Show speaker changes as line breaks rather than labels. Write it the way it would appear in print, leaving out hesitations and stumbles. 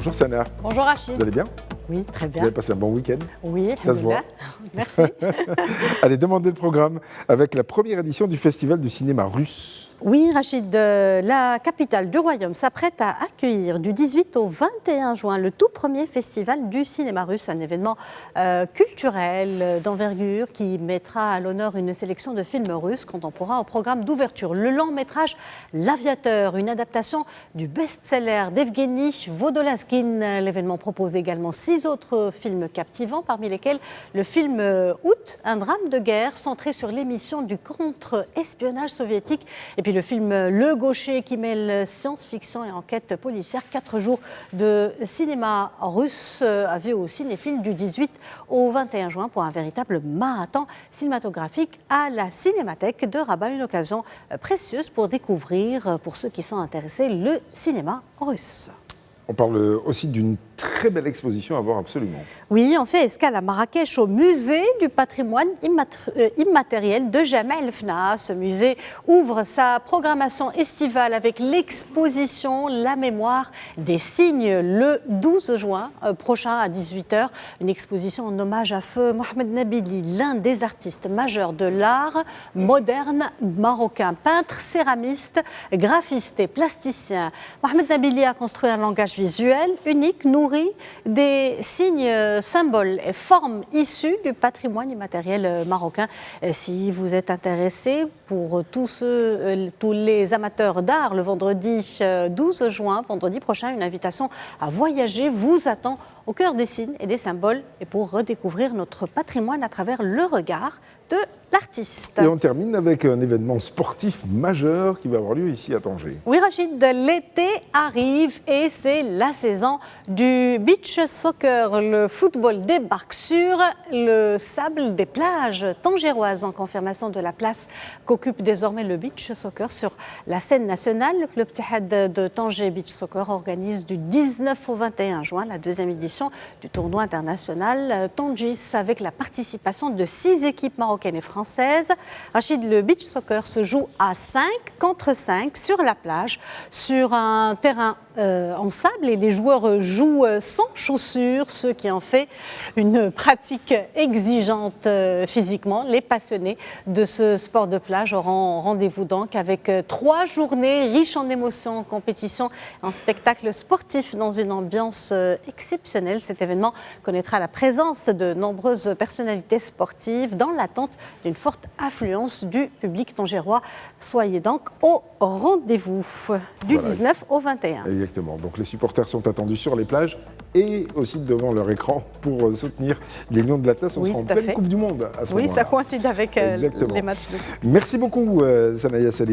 Bonjour Sana.
Bonjour Rachid.
Vous allez bien?
Oui, très bien.
Vous avez passé un bon week-end?
Oui,
ça se voit.
Merci.
Allez, demandez le programme avec la première édition du Festival du cinéma russe.
Oui, Rachid, la capitale du royaume s'apprête à accueillir du 18 au 21 juin le tout premier festival du cinéma russe, un événement culturel d'envergure qui mettra à l'honneur une sélection de films russes contemporains au programme d'ouverture. Le long métrage L'Aviateur, une adaptation du best-seller d'Evgeny Vodolazkin. L'événement propose également 6 autres films captivants, parmi lesquels le film Août, un drame de guerre centré sur l'émission du contre-espionnage soviétique. Et puis le film Le Gaucher qui mêle science-fiction et enquête policière. 4 jours de cinéma russe à vue aux cinéphiles du 18 au 21 juin pour un véritable marathon cinématographique à la Cinémathèque de Rabat. Une occasion précieuse pour découvrir, pour ceux qui sont intéressés, le cinéma russe.
On parle aussi d'une très belle exposition à voir absolument.
Oui, on fait escale à Marrakech au musée du patrimoine immatériel de Jemaa el-Fna. Ce musée ouvre sa programmation estivale avec l'exposition La mémoire des signes le 12 juin prochain à 18h. Une exposition en hommage à feu Mohamed Nabili, l'un des artistes majeurs de l'art moderne marocain. Peintre, céramiste, graphiste et plasticien. Mohamed Nabili a construit un langage visuel unique, nourri des signes, symboles et formes issus du patrimoine immatériel marocain. Si vous êtes intéressé, pour tous les amateurs d'art, le vendredi 12 juin, vendredi prochain, une invitation à voyager vous attend au cœur des signes et des symboles et pour redécouvrir notre patrimoine à travers le regard de l'artiste.
Et on termine avec un événement sportif majeur qui va avoir lieu ici à Tanger.
Oui Rachid, l'été arrive et c'est la saison du beach soccer. Le football débarque sur le sable des plages tangéroises en confirmation de la place qu'occupe désormais le beach soccer sur la scène nationale. Le Club Tihad de Tanger Beach Soccer organise du 19 au 21 juin la deuxième édition du tournoi international Tangis avec la participation de 6 équipes marocaines et françaises. Rachid, le beach soccer se joue à 5 contre 5 sur la plage, sur un terrain en sable et les joueurs jouent sans chaussures, ce qui en fait une pratique exigeante physiquement. Les passionnés de ce sport de plage auront rendez-vous donc avec 3 journées riches en émotions, en compétition, en spectacle sportif dans une ambiance exceptionnelle. Cet événement connaîtra la présence de nombreuses personnalités sportives dans l'attente d'une forte affluence du public tangérois. Soyez donc au rendez-vous du 19 au 21.
Exactement. Donc les supporters sont attendus sur les plages et aussi devant leur écran pour soutenir les Lions de l'Atlas. On sera en pleine Coupe du Monde à ce moment-là.
Oui, ça coïncide avec les matchs.
Merci beaucoup, Sanaya Sali.